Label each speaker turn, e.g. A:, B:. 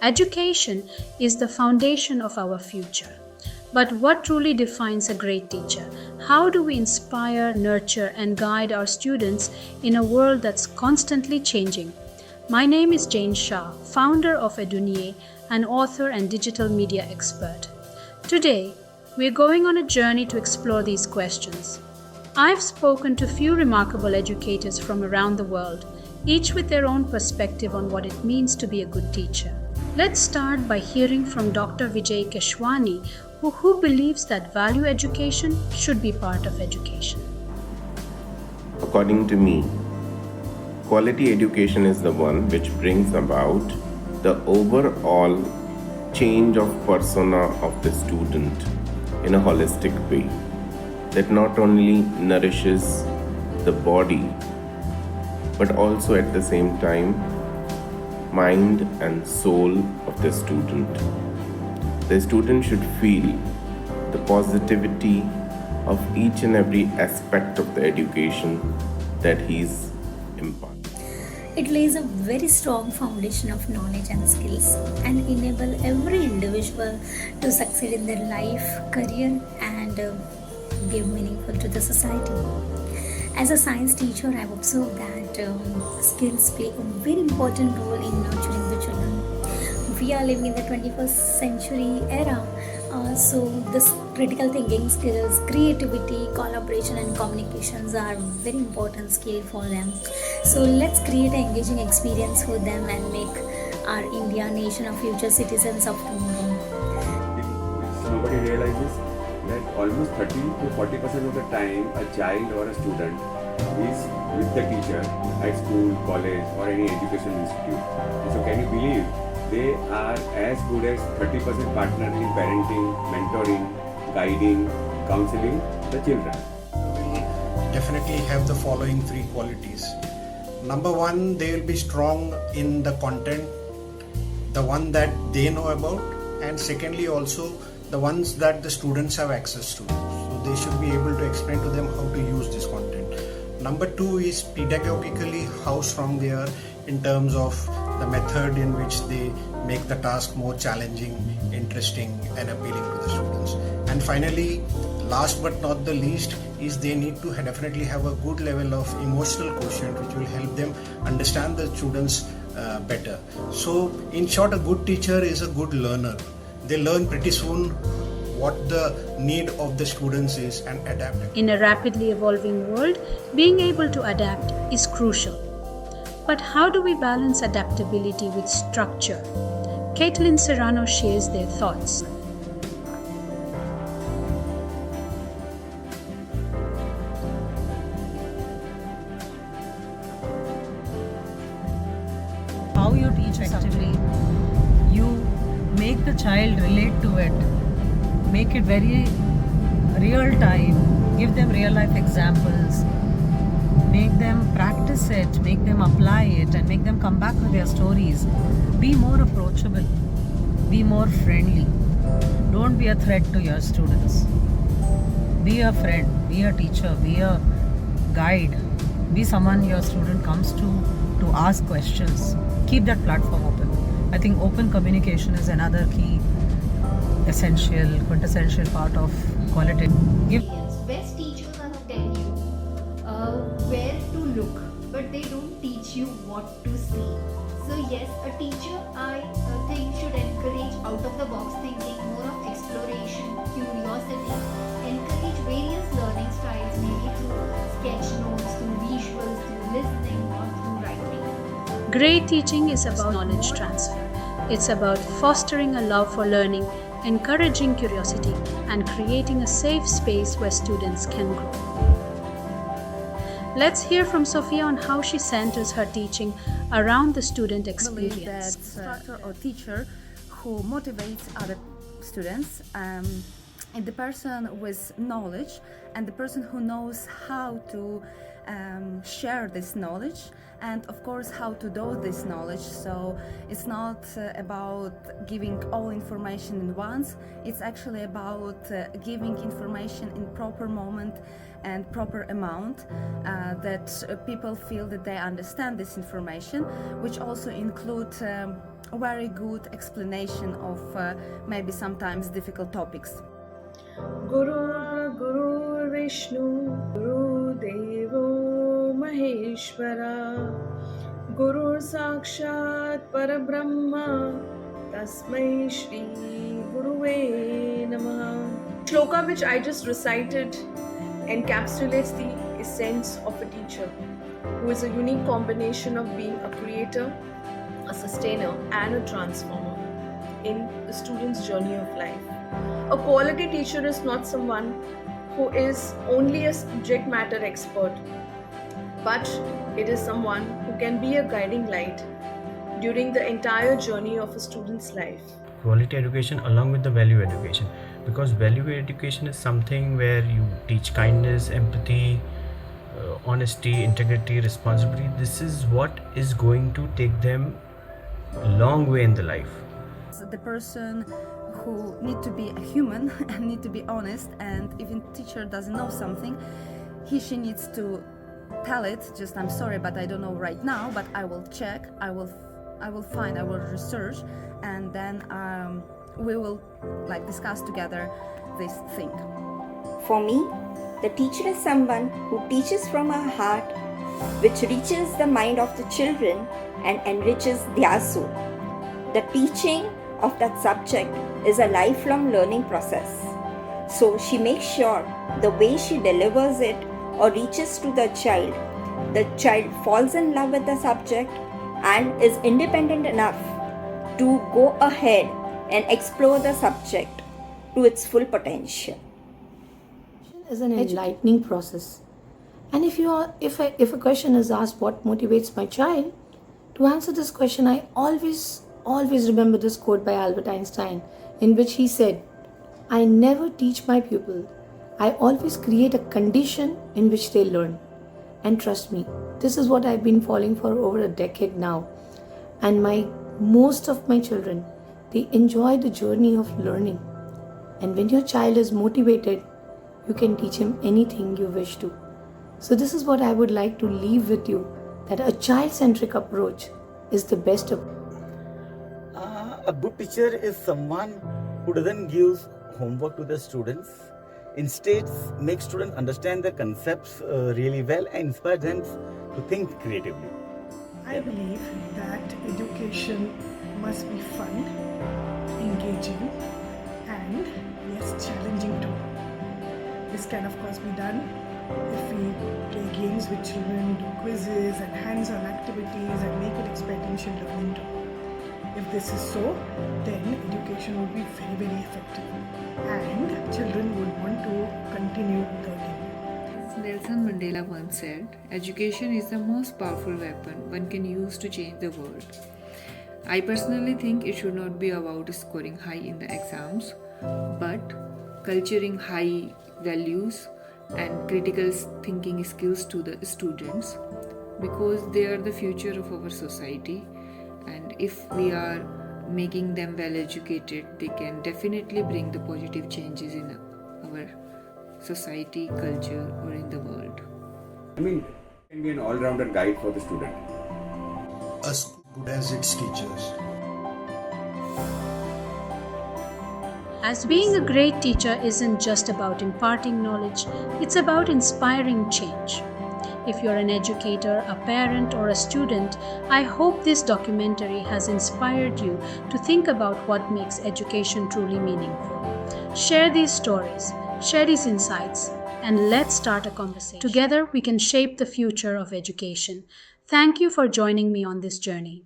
A: Education is the foundation of our future. But what truly defines a great teacher? How do we inspire, nurture, and guide our students in a world that's constantly changing? My name is Jane Shah, founder of Edunier, an author and digital media expert. Today, we're going on a journey to explore these questions. I've spoken to few remarkable educators from around the world, each with their own perspective on what it means to be a good teacher. Let's start by hearing from Dr. Vijay Keshwani, who believes that value education should be part of education.
B: According to me, quality education is the one which brings about the overall change of persona of the student in a holistic way that not only nourishes the body but also at the same time mind and soul of the student. The student should feel the positivity of each and every aspect of the education that he's imparting.
C: It lays a very strong foundation of knowledge and skills and enable every individual to succeed in their life, career and give meaningful to the society. As a science teacher, I've observed that skills play a very important role in nurturing the children. We are living in the 21st century era, so this critical thinking skills, creativity, collaboration and communications are very important skill for them. So let's create an engaging experience for them and make our India nation of future citizens of tomorrow.
D: Nobody realizes that almost 30 to 40% of the time a child or a student is with the teacher at school, college or any education institute. So can you believe they are as good as 30% partner in parenting, mentoring, guiding, counseling the children.
E: Definitely have the following three qualities. Number one, they will be strong in the content, the one that they know about, and secondly also the ones that the students have access to. So they should be able to explain to them how to use this content. Number two is pedagogically how strong they are in terms of the method in which they make the task more challenging, interesting and appealing to the students. And finally, last but not the least, is they need to definitely have a good level of emotional quotient which will help them understand the students better. So in short, a good teacher is a good learner. They learn pretty soon what the need of the students is and adapt it.
A: In a rapidly evolving world, being able to adapt is crucial. But how do we balance adaptability with structure? Caitlin Serrano shares their thoughts.
F: How you teach effectively, you make the child relate to it, make it very real time, give them real life examples, make them practice it, make them apply it and make them come back with their stories. Be more approachable, be more friendly, don't be a threat to your students. Be a friend, be a teacher, be a guide, be someone your student comes to ask questions. Keep that platform open. I think open communication is another key, essential, quintessential part of quality.
G: Best teachers are who tell you where to look, but they don't teach you what to see. So yes, a teacher I think should encourage out of the box thinking, more of exploration, curiosity, encourage various learning styles, maybe through sketch notes, through visuals, through listening or through writing.
A: Great teaching is about knowledge transfer. It's about fostering a love for learning, encouraging curiosity, and creating a safe space where students can grow. Let's hear from Sophia on how she centers her teaching around the student experience.
H: Instructor or teacher who motivates other students and the person with knowledge and the person who knows how to share this knowledge and of course how to do this knowledge. So it's not about giving all information in once, it's actually about giving information in proper moment and proper amount that people feel that they understand this information, which also include a very good explanation of maybe sometimes difficult topics.
I: Guru Guru Vishnu Guru Devo Maheshwara Guru Sakshat Parabrahma Tasmai Shri Guruve Namaha. Shloka which I just recited encapsulates the essence of a teacher, who is a unique combination of being a creator, a sustainer, and a transformer in the student's journey of life. A quality teacher is not someone who is only a subject matter expert, but it is someone who can be a guiding light during the entire journey of a student's life.
J: Quality education along with the value education, because value education is something where you teach kindness, empathy, honesty, integrity, responsibility. This is what is going to take them a long way in the life.
H: The person who need to be a human and need to be honest, and even teacher doesn't know something, she needs to tell it, just I'm sorry but I don't know right now, but I will check, I will find, I will research, and then we will discuss together this thing.
K: For me, the teacher is someone who teaches from her heart, which reaches the mind of the children and enriches their soul. The teaching of that subject is a lifelong learning process. So she makes sure the way she delivers it or reaches to the child falls in love with the subject and is independent enough to go ahead and explore the subject to its full potential.
L: Is an enlightening process. And if a question is asked, what motivates my child? To answer this question, I always remember this quote by Albert Einstein, in which he said, "I never teach my pupil. I always create a condition in which they learn." And trust me, this is what I've been following for over a decade now. And most of my children, they enjoy the journey of learning. And when your child is motivated, you can teach him anything you wish to. So this is what I would like to leave with you, that a child-centric approach is the best approach.
M: A good teacher is someone who doesn't give homework to the students. Instead, makes students understand the concepts really well and inspire them to think creatively.
N: I believe that education must be fun, engaging, and yes, challenging too. This can of course be done if we play games with children, do quizzes and hands-on activities, and make it experiential learning too. If this is so, then education would be very, very effective and children would want to continue learning.
O: As Nelson Mandela once said, education is the most powerful weapon one can use to change the world. I personally think it should not be about scoring high in the exams, but culturing high values and critical thinking skills to the students, because they are the future of our society. And if we are making them well educated, they can definitely bring the positive changes in our society, culture, or in the world.
D: I mean, it can be an all-rounder guide for the student.
E: As good as its teachers.
A: As being a great teacher isn't just about imparting knowledge, it's about inspiring change. If you're an educator, a parent, or a student, I hope this documentary has inspired you to think about what makes education truly meaningful. Share these stories, share these insights, and let's start a conversation. Together, we can shape the future of education. Thank you for joining me on this journey.